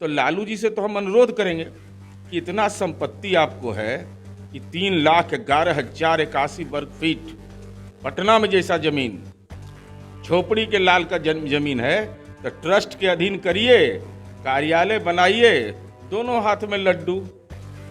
तो लालू जी से तो हम अनुरोध करेंगे कि इतना संपत्ति आपको है कि 3,11,81 पटना में जैसा जमीन, झोपड़ी के लाल का जमीन है, तो ट्रस्ट के अधीन करिए, कार्यालय बनाइए, दोनों हाथ में लड्डू।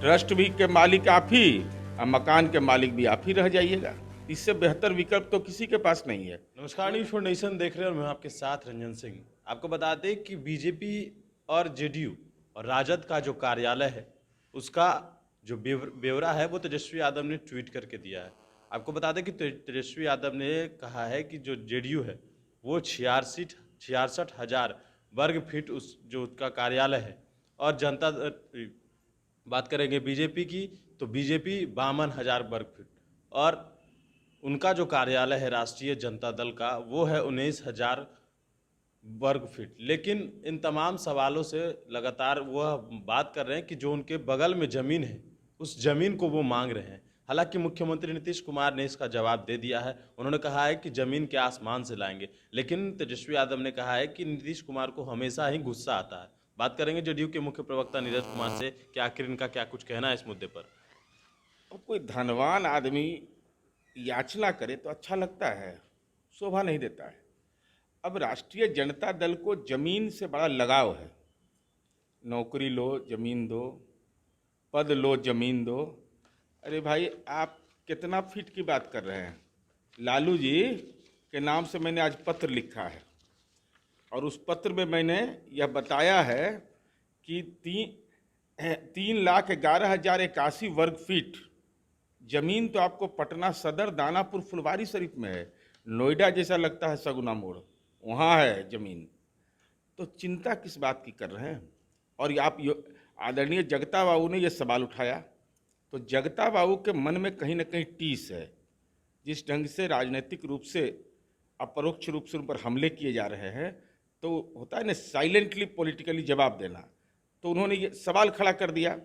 ट्रस्ट भी के मालिक आप ही और मकान के मालिक भी आप ही रह जाइएगा। इससे बेहतर विकल्प तो किसी के पास नहीं है। नमस्कार, न्यूज़ फॉर नेशन देख रहे हैं और मैं आपके साथ रंजन सिंह। आपको बता दें कि बीजेपी और जेडीयू और राजद का जो कार्यालय है उसका जो ब्यौरा है वो तेजस्वी यादव ने ट्वीट करके दिया है। आपको बता दें कि तेजस्वी यादव ने कहा है कि जो जेडीयू है वो 66,000 वर्ग फीट उस जो उसका कार्यालय है, और जनता बात करेंगे बीजेपी की तो बीजेपी 52,000 वर्ग फीट, और उनका जो कार्यालय है राष्ट्रीय जनता दल का वो है 19,000 वर्ग फीट। लेकिन इन तमाम सवालों से लगातार वह बात कर रहे हैं कि जो उनके बगल में ज़मीन है उस ज़मीन को वो मांग रहे हैं। हालांकि मुख्यमंत्री नीतीश कुमार ने इसका जवाब दे दिया है। उन्होंने कहा है कि ज़मीन के आसमान से लाएंगे, लेकिन तेजस्वी यादव ने कहा है कि नीतीश कुमार को हमेशा ही गुस्सा आता है। बात करेंगे जेडीयू के मुख्य प्रवक्ता नीरज कुमार से कि आखिर इनका क्या कुछ कहना है इस मुद्दे पर। अब कोई धनवान आदमी याचना करे तो अच्छा लगता है, शोभा नहीं देता है। अब राष्ट्रीय जनता दल को जमीन से बड़ा लगाव है। नौकरी लो, जमीन दो, पद लो, जमीन दो। अरे भाई, आप कितना फीट की बात कर रहे हैं? लालू जी के नाम से मैंने आज पत्र लिखा है और उस पत्र में मैंने यह बताया है कि 3,11,81 वर्ग फीट जमीन तो आपको पटना सदर, दानापुर, फुलवारी शरीफ में है। नोएडा जैसा लगता है सगुना मोड़, वहाँ है जमीन। तो चिंता किस बात की कर रहे हैं? और आप आदरणीय जगता बाबू ने यह सवाल उठाया, तो जगता बाबू के मन में कहीं ना कहीं टीस है। जिस ढंग से राजनीतिक रूप से अपरोक्ष रूप से उन पर हमले किए जा रहे हैं, तो होता है ना साइलेंटली पॉलिटिकली जवाब देना। तो उन्होंने ये सवाल खड़ा कर दिया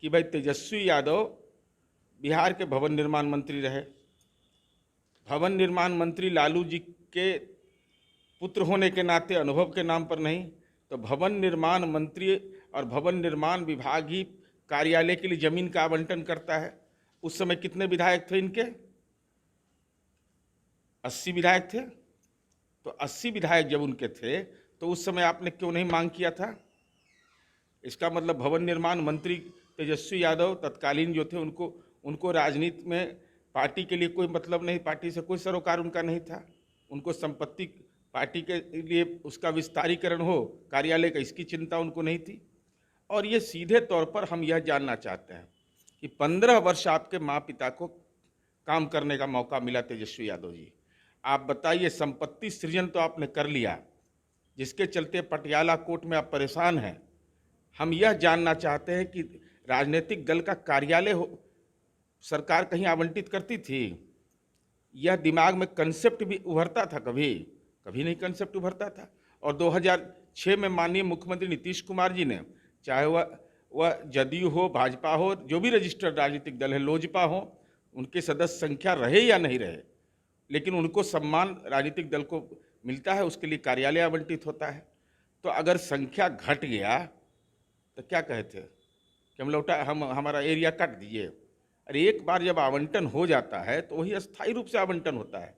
कि भाई तेजस्वी यादव बिहार के भवन निर्माण मंत्री रहे, भवन निर्माण मंत्री लालू जी के पुत्र होने के नाते, अनुभव के नाम पर नहीं, तो भवन निर्माण मंत्री और भवन निर्माण विभाग ही कार्यालय के लिए जमीन का आवंटन करता है। उस समय कितने विधायक थे इनके? 80 विधायक थे। तो 80 विधायक जब उनके थे तो उस समय आपने क्यों नहीं मांग किया था? इसका मतलब भवन निर्माण मंत्री तेजस्वी यादव तत्कालीन जो थे उनको राजनीति में पार्टी के लिए कोई मतलब नहीं, पार्टी से कोई सरोकार उनका नहीं था। उनको संपत्ति पार्टी के लिए उसका विस्तारीकरण हो कार्यालय का, इसकी चिंता उनको नहीं थी। और ये सीधे तौर पर हम यह जानना चाहते हैं कि 15 वर्ष आपके माँ पिता को काम करने का मौका मिला तेजस्वी यादव जी, आप बताइए संपत्ति सृजन तो आपने कर लिया, जिसके चलते पटियाला कोर्ट में आप परेशान हैं। हम यह जानना चाहते हैं कि राजनीतिक दल का कार्यालय सरकार कहीं आवंटित करती थी? यह दिमाग में कंसेप्ट भी उभरता था? कभी कभी नहीं कंसेप्ट उभरता था। और 2006 में माननीय मुख्यमंत्री नीतीश कुमार जी ने, चाहे वह जदयू हो, भाजपा हो, जो भी रजिस्टर्ड राजनीतिक दल है, लोजपा हो, उनके सदस्य संख्या रहे या नहीं रहे, लेकिन उनको सम्मान राजनीतिक दल को मिलता है, उसके लिए कार्यालय आवंटित होता है। तो अगर संख्या घट गया तो क्या कहते कि हमारा एरिया काट दीजिए? अरे एक बार जब आवंटन हो जाता है तो वही अस्थायी रूप से आवंटन होता है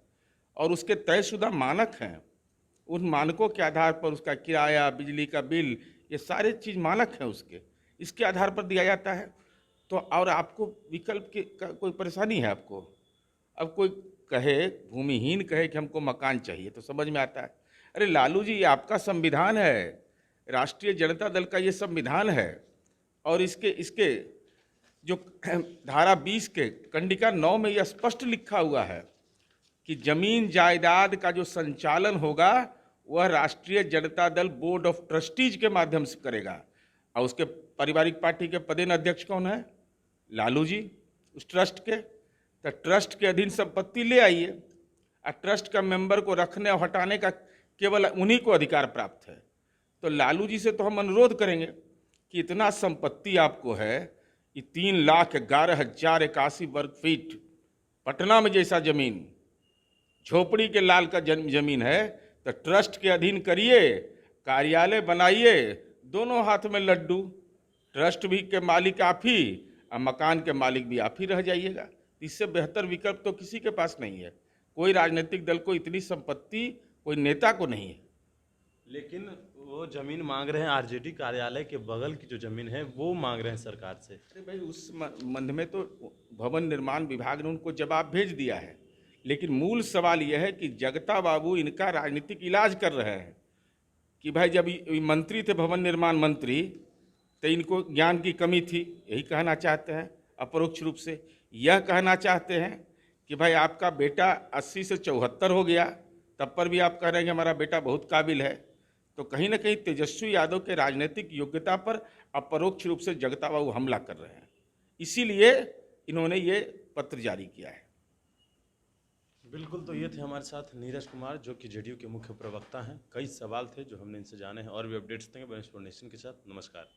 और उसके तयशुदा मानक हैं। उन मानकों के आधार पर उसका किराया, बिजली का बिल, ये सारे चीज़ मानक हैं उसके, इसके आधार पर दिया जाता है। तो और आपको विकल्प की कोई परेशानी है आपको? अब कोई कहे, भूमिहीन कहे कि हमको मकान चाहिए तो समझ में आता है। अरे लालू जी, ये आपका संविधान है, राष्ट्रीय जनता दल का ये संविधान है, और इसके जो धारा 20 के कंडिका 9 में यह स्पष्ट लिखा हुआ है कि जमीन जायदाद का जो संचालन होगा वह राष्ट्रीय Janata Dal board of trustees के माध्यम से करेगा। और उसके पारिवारिक पार्टी के पदेन अध्यक्ष कौन है? लालू जी, उस ट्रस्ट के। तो ट्रस्ट के अधीन संपत्ति ले आइए, और ट्रस्ट का मेंबर को रखने और हटाने का केवल उन्हीं को अधिकार प्राप्त है। तो लालू जी से तो हम अनुरोध करेंगे कि इतना संपत्ति आपको है कि 3,11,81 वर्ग फीट पटना में जैसा जमीन, झोपड़ी के लाल का जमीन है, तो ट्रस्ट के अधीन करिए, कार्यालय बनाइए, दोनों हाथ में लड्डू, ट्रस्ट भी के मालिक आप ही और मकान के मालिक भी आप ही रह जाइएगा। इससे बेहतर विकल्प तो किसी के पास नहीं है। कोई राजनीतिक दल को इतनी संपत्ति कोई नेता को नहीं है। लेकिन वो जमीन मांग रहे हैं, आरजेडी कार्यालय के बगल की जो जमीन है वो मांग रहे हैं सरकार से। अरे भाई, उस संबंध में तो भवन निर्माण विभाग ने उनको जवाब भेज दिया है, लेकिन मूल सवाल यह है कि जगता बाबू इनका राजनीतिक इलाज कर रहे हैं कि भाई जब ये मंत्री थे, भवन निर्माण मंत्री, तो इनको ज्ञान की कमी थी, यही कहना चाहते हैं। अपरोक्ष रूप से यह कहना चाहते हैं कि भाई आपका बेटा 80 से 74 हो गया, तब पर भी आप कह रहे हैं कि हमारा बेटा बहुत काबिल है। तो कहीं ना कहीं तेजस्वी यादव के राजनीतिक योग्यता पर अपरोक्ष रूप से जगता बाबू हमला कर रहे हैं, इसीलिए इन्होंने ये पत्र जारी किया है। बिल्कुल, तो ये थे हमारे साथ नीरज कुमार, जो कि जेडीयू के मुख्य प्रवक्ता हैं। कई सवाल थे जो हमने इनसे जाने हैं, और भी अपडेट्स देंगे नेशन के साथ। नमस्कार।